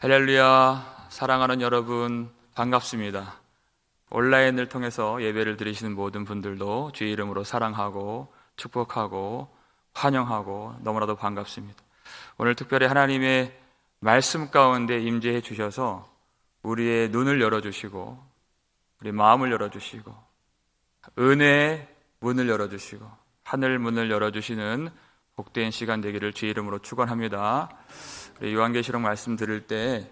할렐루야, 사랑하는 여러분 반갑습니다. 온라인을 통해서 예배를 드리시는 모든 분들도 주의 이름으로 사랑하고 축복하고 환영하고 너무나도 반갑습니다. 오늘 특별히 하나님의 말씀 가운데 임재해 주셔서 우리의 눈을 열어주시고 우리 마음을 열어주시고 은혜의 문을 열어주시고 하늘 문을 열어주시는 복된 시간 되기를 주의 이름으로 축원합니다. 우리 요한계시록 말씀 들을 때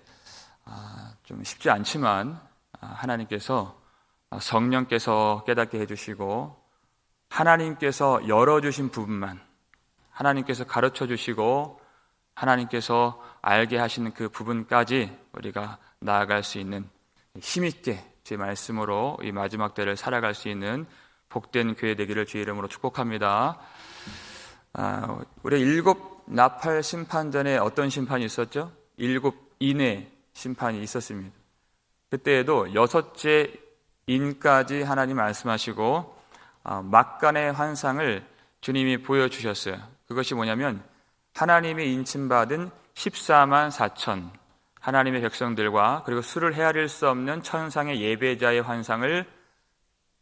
좀 쉽지 않지만 하나님께서 성령께서 깨닫게 해주시고 하나님께서 열어주신 부분만 하나님께서 가르쳐 주시고 하나님께서 알게 하시는 그 부분까지 우리가 나아갈 수 있는 힘있게 제 말씀으로 이 마지막 때를 살아갈 수 있는 복된 교회 되기를 주의 이름으로 축복합니다. 우리 7 나팔 심판 전에 어떤 심판이 있었죠? 7 인의 심판이 있었습니다. 그때에도 6째 인까지 하나님 말씀하시고 막간의 환상을 주님이 보여주셨어요. 그것이 뭐냐면 하나님의 인침받은 14만 4천 하나님의 백성들과 그리고 수를 헤아릴 수 없는 천상의 예배자의 환상을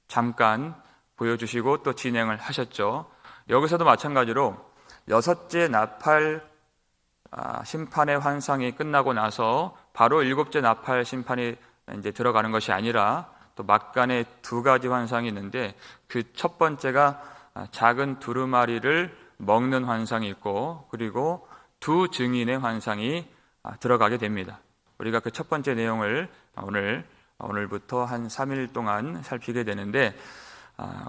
잠깐 보여주시고 또 진행을 하셨죠. 여기서도 마찬가지로 6째 나팔 심판의 환상이 끝나고 나서 바로 7째 나팔 심판이 이제 들어가는 것이 아니라 또 막간에 2가지 환상이 있는데 그 첫 번째가 작은 두루마리를 먹는 환상이 있고 그리고 2 증인의 환상이 들어가게 됩니다. 우리가 그 첫 번째 내용을 오늘부터 한 3일 동안 살피게 되는데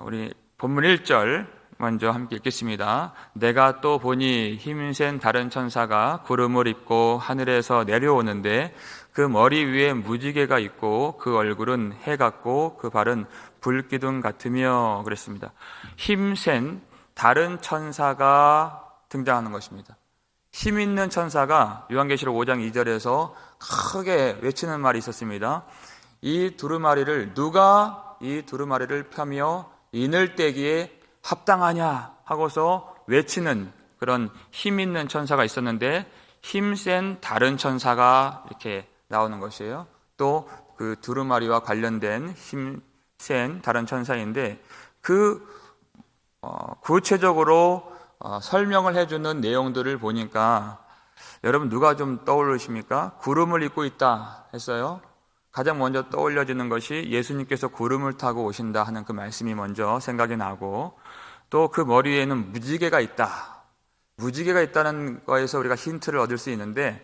우리 본문 1절 먼저 함께 읽겠습니다. 내가 또 보니 힘센 다른 천사가 구름을 입고 하늘에서 내려오는데 그 머리 위에 무지개가 있고 그 얼굴은 해 같고 그 발은 불기둥 같으며 그랬습니다. 힘센 다른 천사가 등장하는 것입니다. 힘 있는 천사가 요한계시록 5장 2절에서 크게 외치는 말이 있었습니다. 이 두루마리를 누가 이 두루마리를 펴며 인을 떼기에 합당하냐 하고서 외치는 그런 힘 있는 천사가 있었는데 힘센 다른 천사가 이렇게 나오는 것이에요. 또 그 두루마리와 관련된 힘센 다른 천사인데 구체적으로 설명을 해주는 내용들을 보니까 여러분 누가 좀 떠오르십니까? 구름을 입고 있다 했어요. 가장 먼저 떠올려지는 것이 예수님께서 구름을 타고 오신다 하는 그 말씀이 먼저 생각이 나고 또 그 머리에는 무지개가 있다. 무지개가 있다는 거에서 우리가 힌트를 얻을 수 있는데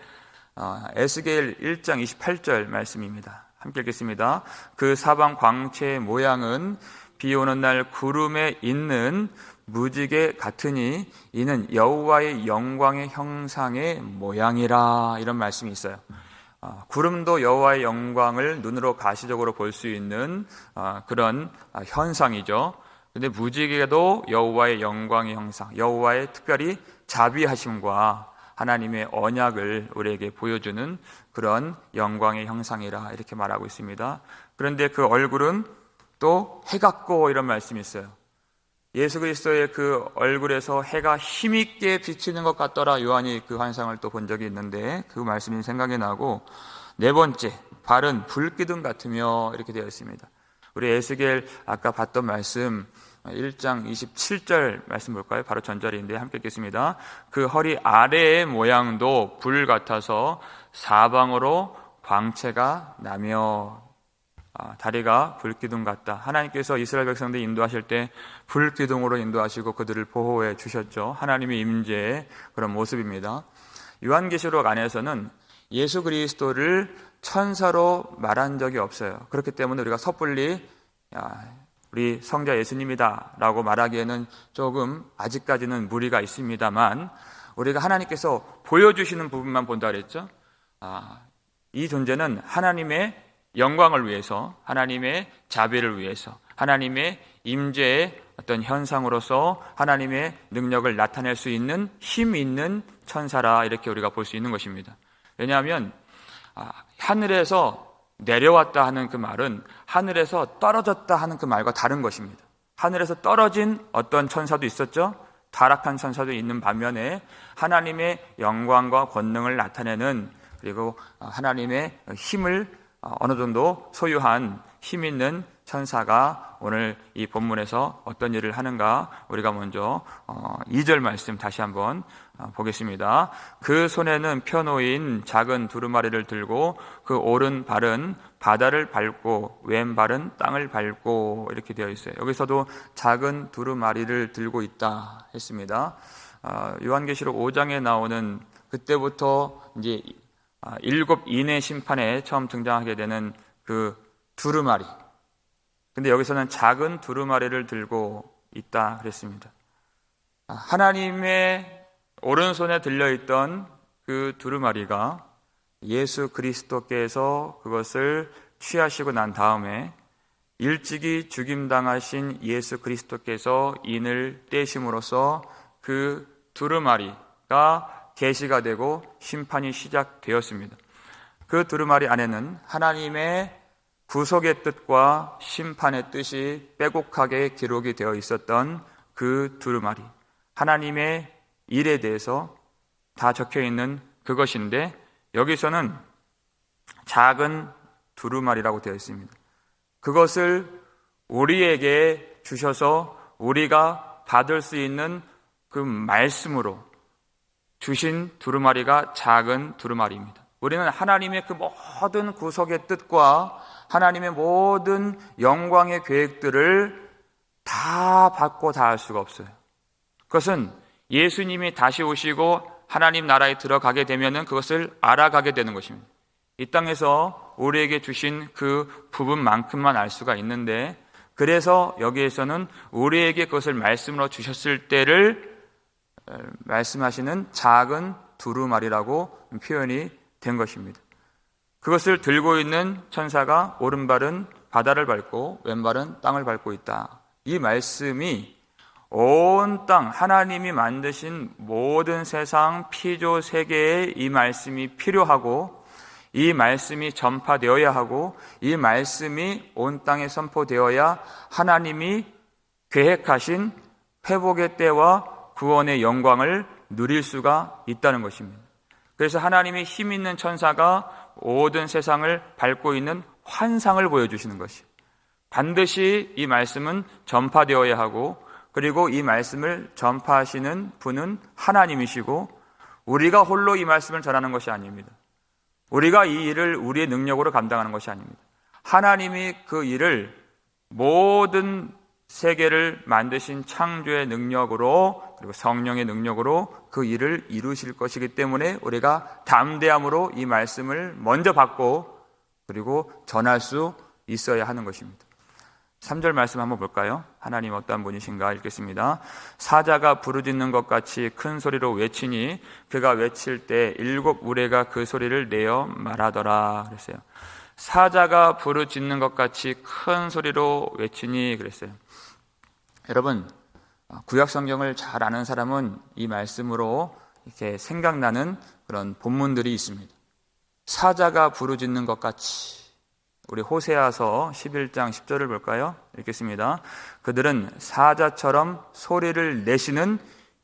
에스겔 1장 28절 말씀입니다. 함께 읽겠습니다. 그 사방 광채의 모양은 비 오는 날 구름에 있는 무지개 같으니 이는 여호와의 영광의 형상의 모양이라 이런 말씀이 있어요. 구름도 여호와의 영광을 눈으로 가시적으로 볼 수 있는 그런 현상이죠. 근데 무지개도 여호와의 영광의 형상, 여호와의 특별히 자비하심과 하나님의 언약을 우리에게 보여주는 그런 영광의 형상이라 이렇게 말하고 있습니다. 그런데 그 얼굴은 또 해 같고 이런 말씀이 있어요. 예수 그리스도의 그 얼굴에서 해가 힘있게 비치는 것 같더라. 요한이 그 환상을 또 본 적이 있는데 그 말씀이 생각이 나고 네 번째, 발은 불기둥 같으며 이렇게 되어 있습니다. 우리 에스겔 아까 봤던 말씀 1장 27절 말씀 볼까요? 바로 전절인데 함께 읽겠습니다. 그 허리 아래의 모양도 불 같아서 사방으로 광채가 나며 다리가 불기둥 같다. 하나님께서 이스라엘 백성들 인도하실 때 불기둥으로 인도하시고 그들을 보호해 주셨죠. 하나님의 임재의 그런 모습입니다. 요한계시록 안에서는 예수 그리스도를 천사로 말한 적이 없어요. 그렇기 때문에 우리가 섣불리 우리 성자 예수님이다 라고 말하기에는 조금 아직까지는 무리가 있습니다만 우리가 하나님께서 보여주시는 부분만 본다 그랬죠. 이 존재는 하나님의 영광을 위해서, 하나님의 자비를 위해서, 하나님의 임재의 어떤 현상으로서 하나님의 능력을 나타낼 수 있는 힘 있는 천사라 이렇게 우리가 볼 수 있는 것입니다. 왜냐하면 하늘에서 내려왔다 하는 그 말은 하늘에서 떨어졌다 하는 그 말과 다른 것입니다. 하늘에서 떨어진 어떤 천사도 있었죠. 타락한 천사도 있는 반면에 하나님의 영광과 권능을 나타내는 그리고 하나님의 힘을 어느 정도 소유한 힘 있는 천사가 오늘 이 본문에서 어떤 일을 하는가, 우리가 먼저 2절 말씀 다시 한번 보겠습니다. 그 손에는 펴놓인 작은 두루마리를 들고 그 오른발은 바다를 밟고 왼발은 땅을 밟고 이렇게 되어 있어요. 여기서도 작은 두루마리를 들고 있다 했습니다. 요한계시록 5장에 나오는 그때부터 이제 7인의 심판에 처음 등장하게 되는 그 두루마리. 근데 여기서는 작은 두루마리를 들고 있다 그랬습니다. 하나님의 오른손에 들려있던 그 두루마리가 예수 그리스도께서 그것을 취하시고 난 다음에 일찍이 죽임당하신 예수 그리스도께서 인을 떼심으로써 그 두루마리가 계시가 되고 심판이 시작되었습니다. 그 두루마리 안에는 하나님의 구속의 뜻과 심판의 뜻이 빼곡하게 기록이 되어 있었던 그 두루마리, 하나님의 일에 대해서 다 적혀 있는 그것인데, 여기서는 작은 두루마리라고 되어 있습니다. 그것을 우리에게 주셔서 우리가 받을 수 있는 그 말씀으로 주신 두루마리가 작은 두루마리입니다. 우리는 하나님의 그 모든 구속의 뜻과 하나님의 모든 영광의 계획들을 다 받고 다 알 수가 없어요. 그것은 예수님이 다시 오시고 하나님 나라에 들어가게 되면은 그것을 알아가게 되는 것입니다. 이 땅에서 우리에게 주신 그 부분만큼만 알 수가 있는데, 그래서 여기에서는 우리에게 그것을 말씀으로 주셨을 때를 말씀하시는 작은 두루마리라고 표현이 된 것입니다. 그것을 들고 있는 천사가 오른발은 바다를 밟고 왼발은 땅을 밟고 있다. 이 말씀이 온 땅, 하나님이 만드신 모든 세상 피조 세계에 이 말씀이 필요하고, 이 말씀이 전파되어야 하고, 이 말씀이 온 땅에 선포되어야 하나님이 계획하신 회복의 때와 구원의 영광을 누릴 수가 있다는 것입니다. 그래서 하나님의 힘 있는 천사가 모든 세상을 밟고 있는 환상을 보여주시는 것이에요. 반드시 이 말씀은 전파되어야 하고, 그리고 이 말씀을 전파하시는 분은 하나님이시고, 우리가 홀로 이 말씀을 전하는 것이 아닙니다. 우리가 이 일을 우리의 능력으로 감당하는 것이 아닙니다. 하나님이 그 일을 모든 세계를 만드신 창조의 능력으로, 그리고 성령의 능력으로 그 일을 이루실 것이기 때문에 우리가 담대함으로 이 말씀을 먼저 받고 그리고 전할 수 있어야 하는 것입니다. 3절 말씀 한번 볼까요? 하나님 어떠한 분이신가 읽겠습니다. 사자가 부르짖는 것 같이 큰 소리로 외치니 그가 외칠 때 7 우레가 그 소리를 내어 말하더라 그랬어요. 사자가 부르짖는 것 같이 큰 소리로 외치니 그랬어요. 여러분, 구약 성경을 잘 아는 사람은 이 말씀으로 이렇게 생각나는 그런 본문들이 있습니다. 사자가 부르짖는 것 같이. 우리 호세아서 11장 10절을 볼까요? 읽겠습니다. 그들은 사자처럼 소리를 내시는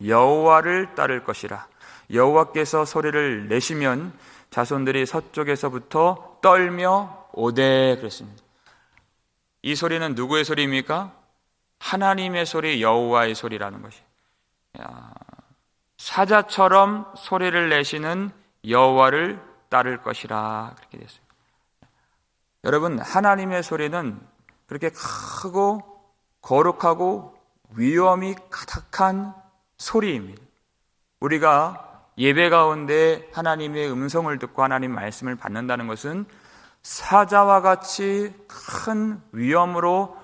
여호와를 따를 것이라. 여호와께서 소리를 내시면 자손들이 서쪽에서부터 떨며 오되 그랬습니다. 이 소리는 누구의 소리입니까? 하나님의 소리, 여호와의 소리라는 것이. 사자처럼 소리를 내시는 여호와를 따를 것이라 그렇게 됐어요. 여러분, 하나님의 소리는 그렇게 크고 거룩하고 위엄이 가득한 소리입니다. 우리가 예배 가운데 하나님의 음성을 듣고 하나님 말씀을 받는다는 것은 사자와 같이 큰 위엄으로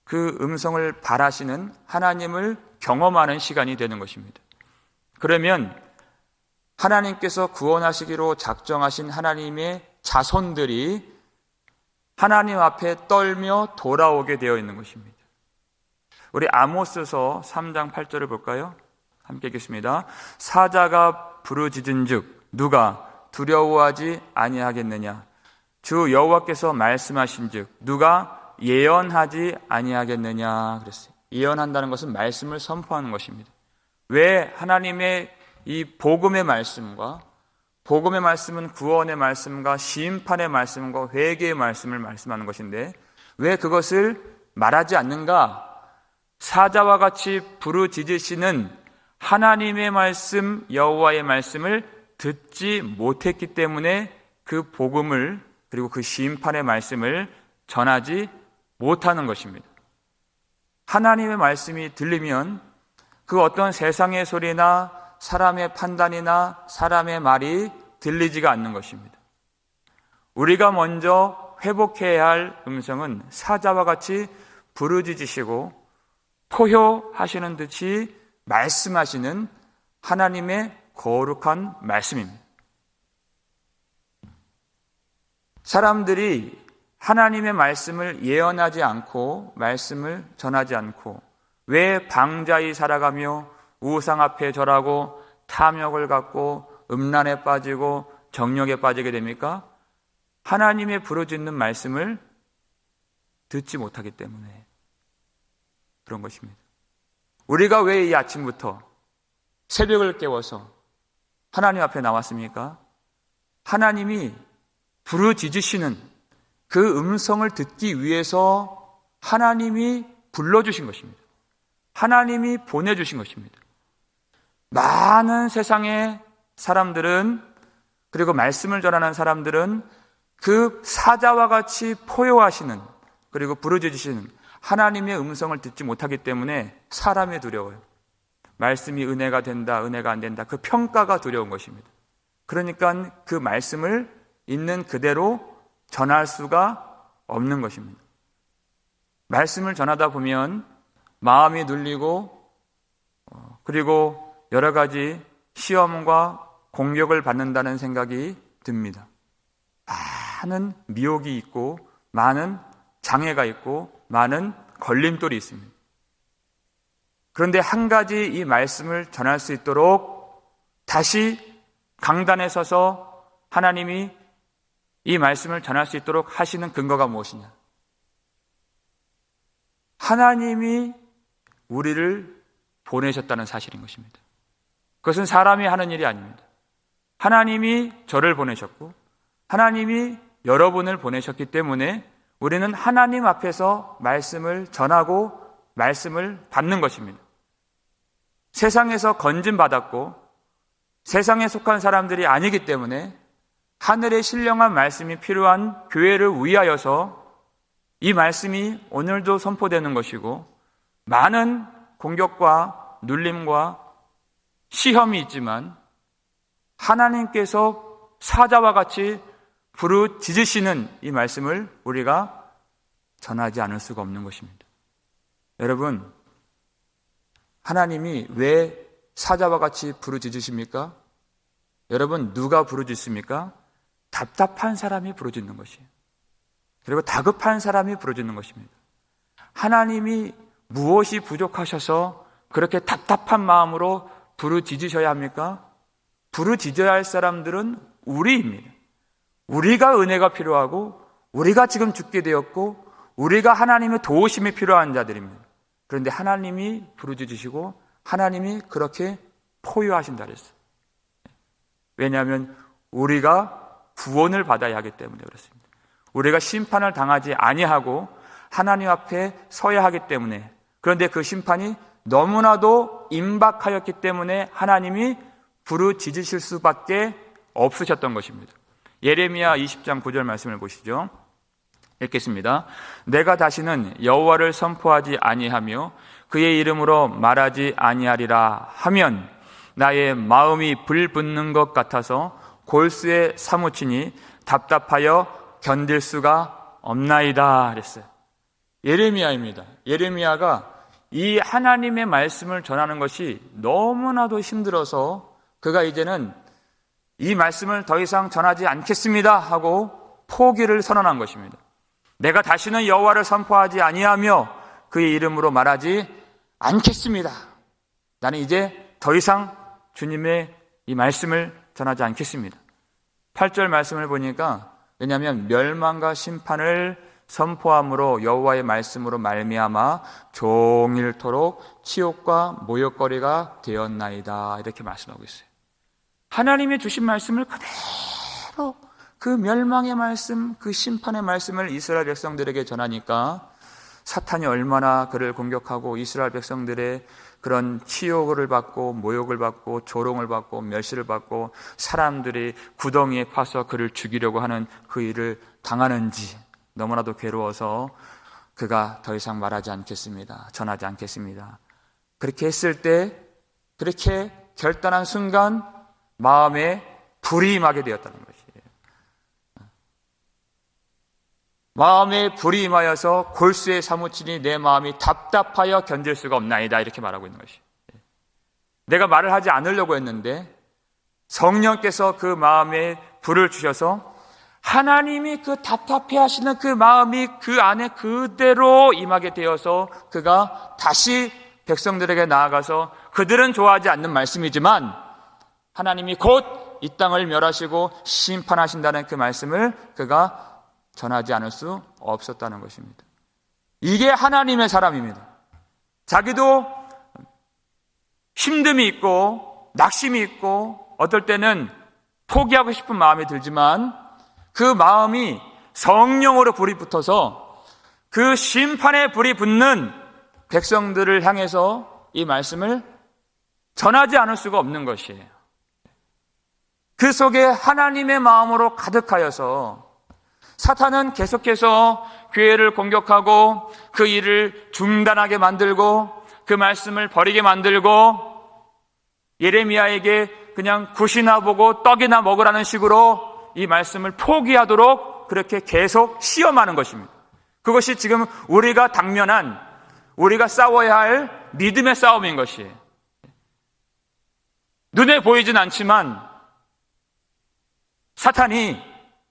그 음성을 바라시는 하나님을 경험하는 시간이 되는 것입니다. 그러면 하나님께서 구원하시기로 작정하신 하나님의 자손들이 하나님 앞에 떨며 돌아오게 되어 있는 것입니다. 우리 아모스서 3장 8절을 볼까요? 함께 읽겠습니다. 사자가 부르짖은즉 누가 두려워하지 아니하겠느냐? 주 여호와께서 말씀하신즉 누가 예언하지 아니하겠느냐? 그랬어요. 예언한다는 것은 말씀을 선포하는 것입니다. 왜 하나님의 이 복음의 말씀과 복음의 말씀은 구원의 말씀과 심판의 말씀과 회개의 말씀을 말씀하는 것인데 왜 그것을 말하지 않는가? 사자와 같이 부르짖으시는 하나님의 말씀, 여호와의 말씀을 듣지 못했기 때문에 그 복음을 그리고 그 심판의 말씀을 전하지 못하는 것입니다. 하나님의 말씀이 들리면 그 어떤 세상의 소리나 사람의 판단이나 사람의 말이 들리지가 않는 것입니다. 우리가 먼저 회복해야 할 음성은 사자와 같이 부르짖으시고 포효하시는 듯이 말씀하시는 하나님의 거룩한 말씀입니다. 사람들이 하나님의 말씀을 예언하지 않고 말씀을 전하지 않고 왜 방자히 살아가며 우상 앞에 절하고 탐욕을 갖고 음란에 빠지고 정욕에 빠지게 됩니까? 하나님의 부르짖는 말씀을 듣지 못하기 때문에 그런 것입니다. 우리가 왜 이 아침부터 새벽을 깨워서 하나님 앞에 나왔습니까? 하나님이 부르짖으시는 그 음성을 듣기 위해서 하나님이 불러주신 것입니다. 하나님이 보내주신 것입니다. 많은 세상의 사람들은 그리고 말씀을 전하는 사람들은 그 사자와 같이 포효하시는 그리고 부르짖으시는 하나님의 음성을 듣지 못하기 때문에 사람이 두려워요. 말씀이 은혜가 된다, 은혜가 안 된다. 그 평가가 두려운 것입니다. 그러니까 그 말씀을 있는 그대로 전할 수가 없는 것입니다. 말씀을 전하다 보면 마음이 눌리고 그리고 여러 가지 시험과 공격을 받는다는 생각이 듭니다. 많은 미혹이 있고 많은 장애가 있고 많은 걸림돌이 있습니다. 그런데 한 가지 이 말씀을 전할 수 있도록 다시 강단에 서서 하나님이 이 말씀을 전할 수 있도록 하시는 근거가 무엇이냐? 하나님이 우리를 보내셨다는 사실인 것입니다. 그것은 사람이 하는 일이 아닙니다. 하나님이 저를 보내셨고 하나님이 여러분을 보내셨기 때문에 우리는 하나님 앞에서 말씀을 전하고 말씀을 받는 것입니다. 세상에서 건진받았고 세상에 속한 사람들이 아니기 때문에 하늘의 신령한 말씀이 필요한 교회를 위하여서 이 말씀이 오늘도 선포되는 것이고 많은 공격과 눌림과 시험이 있지만 하나님께서 사자와 같이 부르짖으시는 이 말씀을 우리가 전하지 않을 수가 없는 것입니다. 여러분, 하나님이 왜 사자와 같이 부르짖으십니까? 여러분, 누가 부르짖습니까? 답답한 사람이 부르짖는 것이에요. 그리고 다급한 사람이 부르짖는 것입니다. 하나님이 무엇이 부족하셔서 그렇게 답답한 마음으로 부르짖으셔야 합니까? 부르짖어야 할 사람들은 우리입니다. 우리가 은혜가 필요하고 우리가 지금 죽게 되었고 우리가 하나님의 도우심이 필요한 자들입니다. 그런데 하나님이 부르짖으시고 하나님이 그렇게 포효하신다 그랬어요. 왜냐하면 우리가 구원을 받아야 하기 때문에 그렇습니다. 우리가 심판을 당하지 아니하고 하나님 앞에 서야 하기 때문에, 그런데 그 심판이 너무나도 임박하였기 때문에 하나님이 부르짖으실 수밖에 없으셨던 것입니다. 예레미야 20장 9절 말씀을 보시죠. 읽겠습니다. 내가 다시는 여호와를 선포하지 아니하며 그의 이름으로 말하지 아니하리라 하면 나의 마음이 불붙는 것 같아서 골수에 사무치니 답답하여 견딜 수가 없나이다 그랬어요. 예레미야입니다. 예레미야가 이 하나님의 말씀을 전하는 것이 너무나도 힘들어서 그가 이제는 이 말씀을 더 이상 전하지 않겠습니다 하고 포기를 선언한 것입니다. 내가 다시는 여호와를 선포하지 아니하며 그의 이름으로 말하지 않겠습니다. 나는 이제 더 이상 주님의 이 말씀을 전하지 않겠습니다. 8절 말씀을 보니까, 왜냐하면 멸망과 심판을 선포함으로 여호와의 말씀으로 말미암아 종일토록 치욕과 모욕거리가 되었나이다 이렇게 말씀하고 있어요. 하나님이 주신 말씀을 그대로 그 멸망의 말씀, 그 심판의 말씀을 이스라엘 백성들에게 전하니까 사탄이 얼마나 그를 공격하고 이스라엘 백성들의 그런 치욕을 받고 모욕을 받고 조롱을 받고 멸시를 받고 사람들이 구덩이에 파서 그를 죽이려고 하는 그 일을 당하는지 너무나도 괴로워서 그가 더 이상 말하지 않겠습니다. 전하지 않겠습니다. 그렇게 했을 때, 그렇게 결단한 순간 마음에 불이 임하게 되었다는 것이에요. 마음에 불이 임하여서 골수에 사무치니 내 마음이 답답하여 견딜 수가 없나이다, 이렇게 말하고 있는 것이에요. 내가 말을 하지 않으려고 했는데 성령께서 그 마음에 불을 주셔서 하나님이 그 답답해 하시는 그 마음이 그 안에 그대로 임하게 되어서 그가 다시 백성들에게 나아가서 그들은 좋아하지 않는 말씀이지만 하나님이 곧 이 땅을 멸하시고 심판하신다는 그 말씀을 그가 전하지 않을 수 없었다는 것입니다. 이게 하나님의 사람입니다. 자기도 힘듦이 있고 낙심이 있고 어떨 때는 포기하고 싶은 마음이 들지만 그 마음이 성령으로 불이 붙어서 그 심판의 불이 붙는 백성들을 향해서 이 말씀을 전하지 않을 수가 없는 것이에요. 그 속에 하나님의 마음으로 가득하여서 사탄은 계속해서 교회를 공격하고 그 일을 중단하게 만들고 그 말씀을 버리게 만들고 예레미야에게 그냥 굿이나 보고 떡이나 먹으라는 식으로 이 말씀을 포기하도록 그렇게 계속 시험하는 것입니다. 그것이 지금 우리가 당면한, 우리가 싸워야 할 믿음의 싸움인 것이에요. 눈에 보이진 않지만 사탄이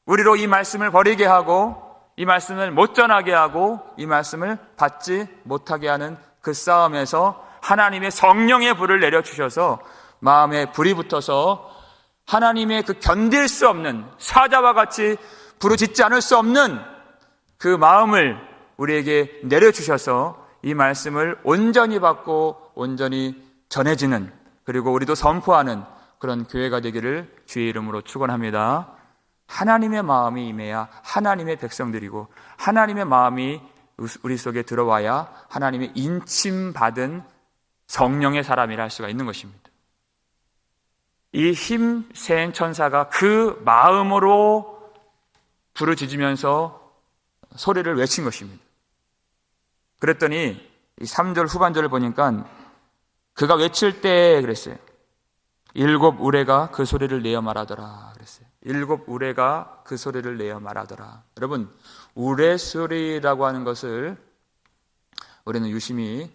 우리로 이 말씀을 버리게 하고 이 말씀을 못 전하게 하고 이 말씀을 받지 못하게 하는 그 싸움에서 하나님의 성령의 불을 내려주셔서 마음에 불이 붙어서 하나님의 그 견딜 수 없는, 사자와 같이 부르짖지 않을 수 없는 그 마음을 우리에게 내려주셔서 이 말씀을 온전히 받고 온전히 전해지는, 그리고 우리도 선포하는 그런 교회가 되기를 주의 이름으로 축원합니다. 하나님의 마음이 임해야 하나님의 백성들이고 하나님의 마음이 우리 속에 들어와야 하나님의 인침받은 성령의 사람이라 할 수가 있는 것입니다. 이 힘센 천사가 그 마음으로 부르짖으면서 소리를 외친 것입니다. 그랬더니 이 3절 후반절을 보니까 그가 외칠 때 그랬어요. 7 우레가 그 소리를 내어 말하더라 그랬어요. 7 우레가 그 소리를 내어 말하더라. 여러분, 우레소리라고 하는 것을 우리는 유심히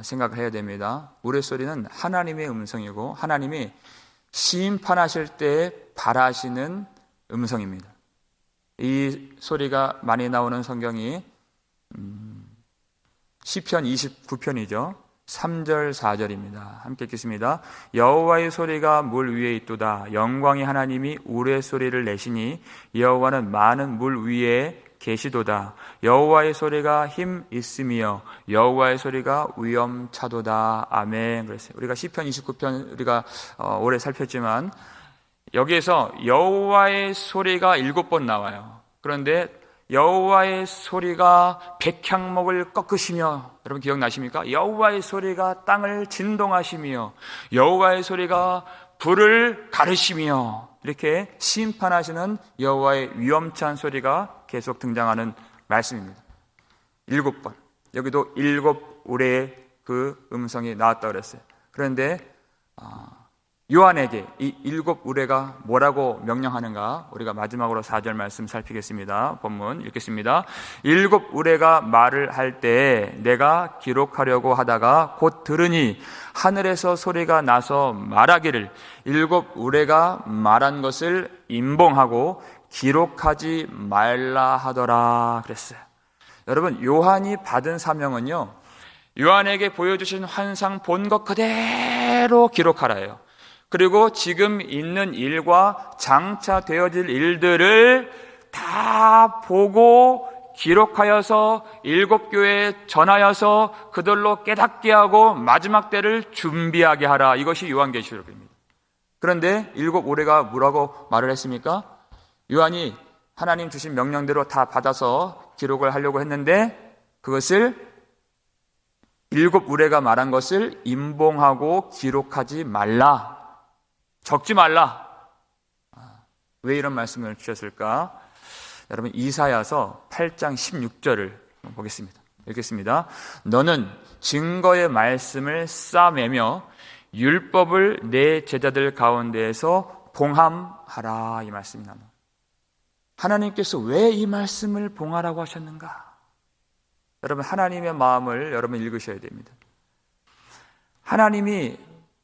생각을 해야 됩니다. 우레소리는 하나님의 음성이고 하나님이 심판하실 때 바라시는 음성입니다. 이 소리가 많이 나오는 성경이 시편 29편이죠. 3절 4절입니다. 함께 읽겠습니다. 여호와의 소리가 물 위에 있도다. 영광의 하나님이 우레소리를 내시니 여호와는 많은 물 위에 계시도다. 여호와의 소리가 힘 있으며 여호와의 소리가 위엄차도다. 아멘. 그랬어요. 우리가 시편 29편 우리가 오래 살폈지만 여기에서 여호와의 소리가 7번 나와요. 그런데 여호와의 소리가 백향목을 꺾으시며, 여러분 기억나십니까? 여호와의 소리가 땅을 진동하시며 여호와의 소리가 불을 가르시며, 이렇게 심판하시는 여호와의 위엄찬 소리가 계속 등장하는 말씀입니다. 7번. 여기도 7 우레의 그 음성이 나왔다고 그랬어요. 그런데 요한에게 이 7 우레가 뭐라고 명령하는가? 우리가 마지막으로 4절 말씀 살피겠습니다. 본문 읽겠습니다. 7 우레가 말을 할 때 내가 기록하려고 하다가 곧 들으니 하늘에서 소리가 나서 말하기를 7 우레가 말한 것을 임봉하고 기록하지 말라 하더라 그랬어요. 여러분, 요한이 받은 사명은요, 요한에게 보여주신 환상 본 것 그대로 기록하라예요. 그리고 지금 있는 일과 장차 되어질 일들을 다 보고 기록하여서 7 교회에 전하여서 그들로 깨닫게 하고 마지막 때를 준비하게 하라. 이것이 요한계시록입니다. 그런데 7 우레가 뭐라고 말을 했습니까? 요한이 하나님 주신 명령대로 다 받아서 기록을 하려고 했는데 그것을 7 우레가 말한 것을 임봉하고 기록하지 말라. 적지 말라. 왜 이런 말씀을 주셨을까? 여러분 이사야서 8장 16절을 보겠습니다. 읽겠습니다. 너는 증거의 말씀을 싸매며 율법을 내 제자들 가운데에서 봉함하라. 이 말씀이 나옵니다. 하나님께서 왜 이 말씀을 봉하라고 하셨는가? 여러분 하나님의 마음을 여러분 읽으셔야 됩니다. 하나님이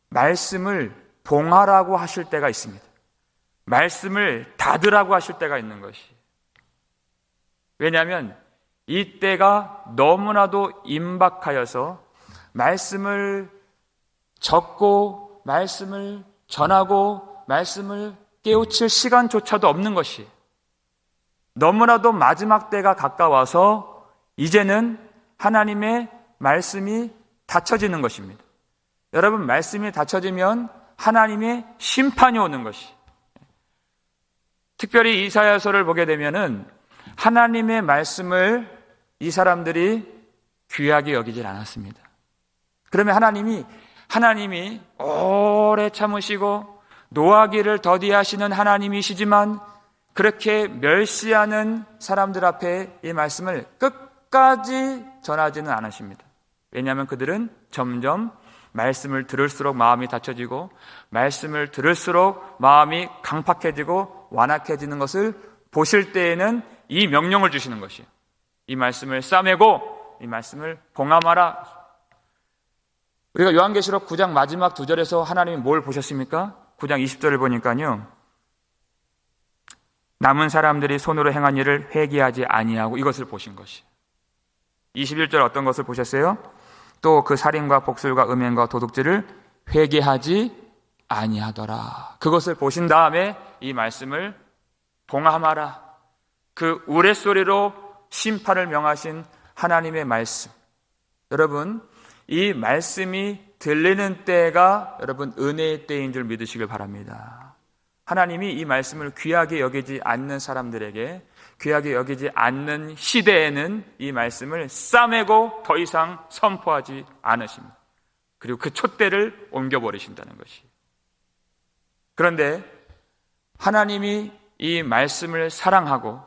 말씀을 봉하라고 하실 때가 있습니다. 말씀을 닫으라고 하실 때가 있는 것이. 왜냐하면 이 때가 너무나도 임박하여서 말씀을 적고 말씀을 전하고 말씀을 깨우칠 시간조차도 없는 것이 너무나도 마지막 때가 가까워서 이제는 하나님의 말씀이 닫혀지는 것입니다. 여러분 말씀이 닫혀지면 하나님의 심판이 오는 것이. 특별히 이사야서를 보게 되면은 하나님의 말씀을 이 사람들이 귀하게 여기질 않았습니다. 그러면 하나님이 오래 참으시고 노하기를 더디하시는 하나님이시지만 그렇게 멸시하는 사람들 앞에 이 말씀을 끝까지 전하지는 않으십니다. 왜냐하면 그들은 점점 말씀을 들을수록 마음이 닫혀지고 말씀을 들을수록 마음이 강팍해지고 완악해지는 것을 보실 때에는 이 명령을 주시는 것이에요. 이 말씀을 싸매고 이 말씀을 봉함하라. 우리가 요한계시록 9장 마지막 2절에서 하나님이 뭘 보셨습니까? 9장 20절을 보니까요. 남은 사람들이 손으로 행한 일을 회개하지 아니하고 이것을 보신 것이. 21절 어떤 것을 보셨어요? 또 그 살인과 복술과 음행과 도둑질을 회개하지 아니하더라. 그것을 보신 다음에 이 말씀을 봉함하라. 그 우레소리로 심판을 명하신 하나님의 말씀. 여러분, 이 말씀이 들리는 때가 여러분 은혜의 때인 줄 믿으시길 바랍니다. 하나님이 이 말씀을 귀하게 여기지 않는 사람들에게, 귀하게 여기지 않는 시대에는 이 말씀을 싸매고 더 이상 선포하지 않으십니다. 그리고 그 촛대를 옮겨버리신다는 것이. 그런데 하나님이 이 말씀을 사랑하고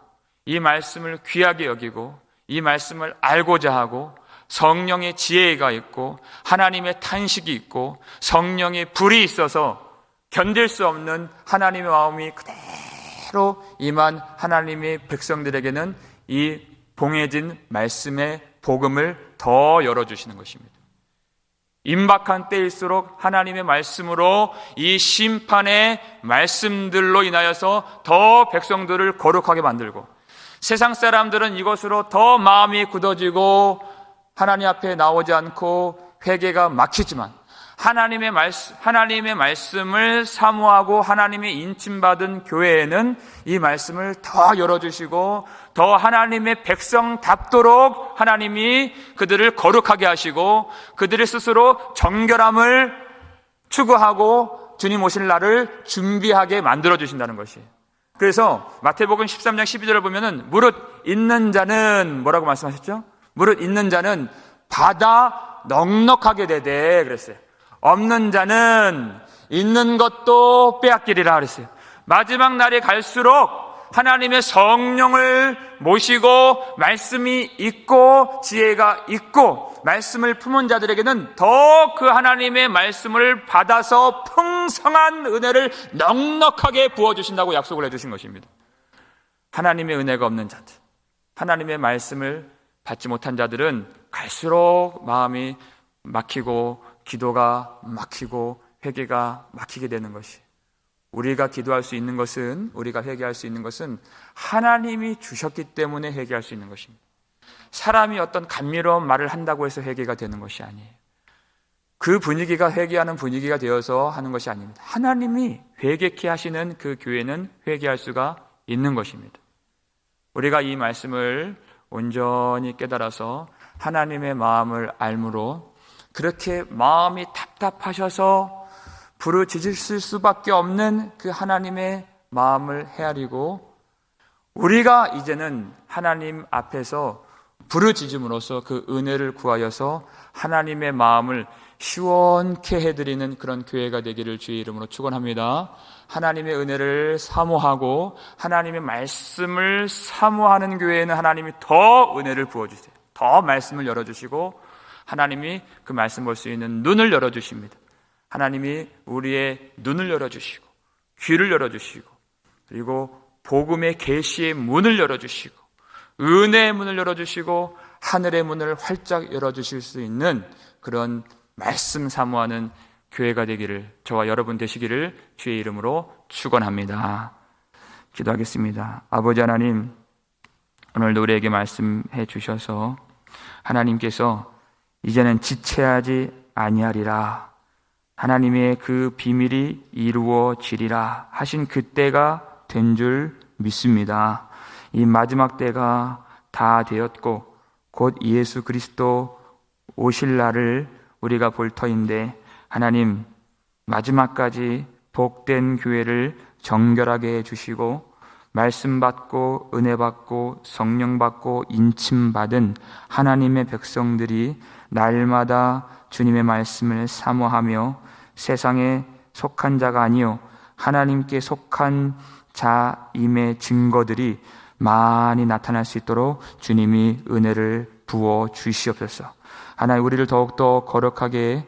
이 말씀을 귀하게 여기고 이 말씀을 알고자 하고 성령의 지혜가 있고 하나님의 탄식이 있고 성령의 불이 있어서 견딜 수 없는 하나님의 마음이 그대로 임한 하나님의 백성들에게는 이 봉해진 말씀의 복음을 더 열어주시는 것입니다. 임박한 때일수록 하나님의 말씀으로 이 심판의 말씀들로 인하여서 더 백성들을 거룩하게 만들고 세상 사람들은 이것으로 더 마음이 굳어지고 하나님 앞에 나오지 않고 회개가 막히지만 하나님의 말씀을 사모하고 하나님의 인침받은 교회에는 이 말씀을 더 열어주시고 더 하나님의 백성답도록 하나님이 그들을 거룩하게 하시고 그들의 스스로 정결함을 추구하고 주님 오실 날을 준비하게 만들어주신다는 것이에요. 그래서 마태복음 13장 12절을 보면은 무릇 있는 자는 뭐라고 말씀하셨죠? 무릇 있는 자는 받아 넉넉하게 되되 그랬어요. 없는 자는 있는 것도 빼앗기리라 그랬어요. 마지막 날이 갈수록 하나님의 성령을 모시고 말씀이 있고 지혜가 있고 말씀을 품은 자들에게는 더 그 하나님의 말씀을 받아서 풍성한 은혜를 넉넉하게 부어주신다고 약속을 해주신 것입니다. 하나님의 은혜가 없는 자들, 하나님의 말씀을 받지 못한 자들은 갈수록 마음이 막히고 기도가 막히고 회개가 막히게 되는 것이. 우리가 기도할 수 있는 것은, 우리가 회개할 수 있는 것은 하나님이 주셨기 때문에 회개할 수 있는 것입니다. 사람이 어떤 감미로운 말을 한다고 해서 회개가 되는 것이 아니에요. 그 분위기가 회개하는 분위기가 되어서 하는 것이 아닙니다. 하나님이 회개케 하시는 그 교회는 회개할 수가 있는 것입니다. 우리가 이 말씀을 온전히 깨달아서 하나님의 마음을 알므로 그렇게 마음이 답답하셔서 부르짖을 수밖에 없는 그 하나님의 마음을 헤아리고 우리가 이제는 하나님 앞에서 부르짖음으로써 그 은혜를 구하여서 하나님의 마음을 시원케 해드리는 그런 교회가 되기를 주의 이름으로 축원합니다. 하나님의 은혜를 사모하고 하나님의 말씀을 사모하는 교회에는 하나님이 더 은혜를 부어주세요. 더 말씀을 열어주시고 하나님이 그 말씀 볼 수 있는 눈을 열어주십니다. 하나님이 우리의 눈을 열어주시고 귀를 열어주시고 그리고 복음의 계시의 문을 열어주시고 은혜의 문을 열어주시고 하늘의 문을 활짝 열어주실 수 있는 그런 말씀 사모하는 교회가 되기를 저와 여러분 되시기를 주의 이름으로 축원합니다. 기도하겠습니다. 아버지 하나님, 오늘도 우리에게 말씀해 주셔서 하나님께서 이제는 지체하지 아니하리라, 하나님의 그 비밀이 이루어지리라 하신 그때가 된 줄 믿습니다. 이 마지막 때가 다 되었고 곧 예수 그리스도 오실 날을 우리가 볼 터인데 하나님, 마지막까지 복된 교회를 정결하게 해주시고 말씀 받고 은혜 받고 성령 받고 인침 받은 하나님의 백성들이 날마다 주님의 말씀을 사모하며 세상에 속한 자가 아니요 하나님께 속한 자임의 증거들이 많이 나타날 수 있도록 주님이 은혜를 부어 주시옵소서. 하나님, 우리를 더욱더 거룩하게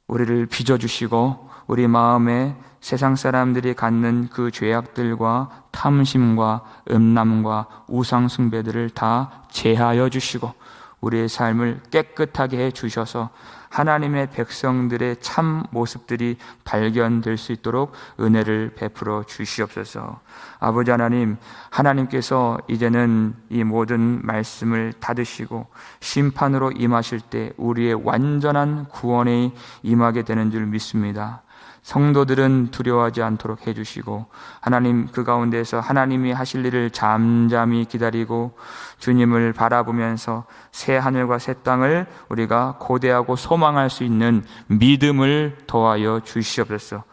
우리를 빚어주시고 우리 마음에 세상 사람들이 갖는 그 죄악들과 탐심과 음란과 우상 숭배들을 다 제하여 주시고 우리의 삶을 깨끗하게 해 주셔서 하나님의 백성들의 참 모습들이 발견될 수 있도록 은혜를 베풀어 주시옵소서. 아버지 하나님, 하나님께서 이제는 이 모든 말씀을 닫으시고 심판으로 임하실 때 우리의 완전한 구원에 임하게 되는 줄 믿습니다. 성도들은 두려워하지 않도록 해주시고 하나님, 그 가운데서 하나님이 하실 일을 잠잠히 기다리고 주님을 바라보면서 새 하늘과 새 땅을 우리가 고대하고 소망할 수 있는 믿음을 더하여 주시옵소서.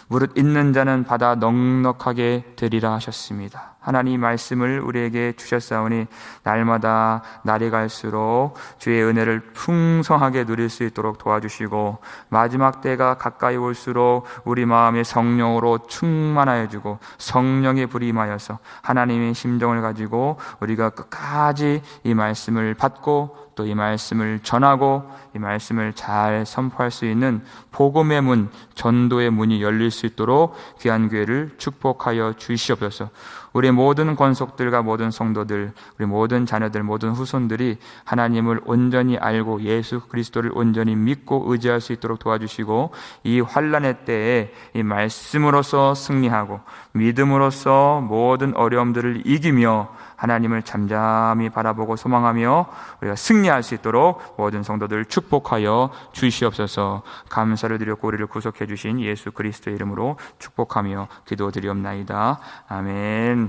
무릇 있는 자는 받아 넉넉하게 되리라 하셨습니다. 하나님 말씀을 우리에게 주셨사오니 날마다 날이 갈수록 주의 은혜를 풍성하게 누릴 수 있도록 도와주시고 마지막 때가 가까이 올수록 우리 마음의 성령으로 충만하여 주고 성령의 불이 임하여서 하나님의 심정을 가지고 우리가 끝까지 이 말씀을 받고 또 이 말씀을 전하고 이 말씀을 잘 선포할 수 있는 복음의 문, 전도의 문이 열릴 수 있도록 귀한 교회를 축복하여 주시옵소서. 우리 모든 권속들과 모든 성도들, 우리 모든 자녀들, 모든 후손들이 하나님을 온전히 알고 예수 그리스도를 온전히 믿고 의지할 수 있도록 도와주시고 이 환난의 때에 이 말씀으로서 승리하고 믿음으로써 모든 어려움들을 이기며 하나님을 잠잠히 바라보고 소망하며 우리가 승리할 수 있도록 모든 성도들 축복하여 주시옵소서. 감사를 드렸고 우리를 구속해 주신 예수 그리스도의 이름으로 축복하며 기도드리옵나이다. 아멘.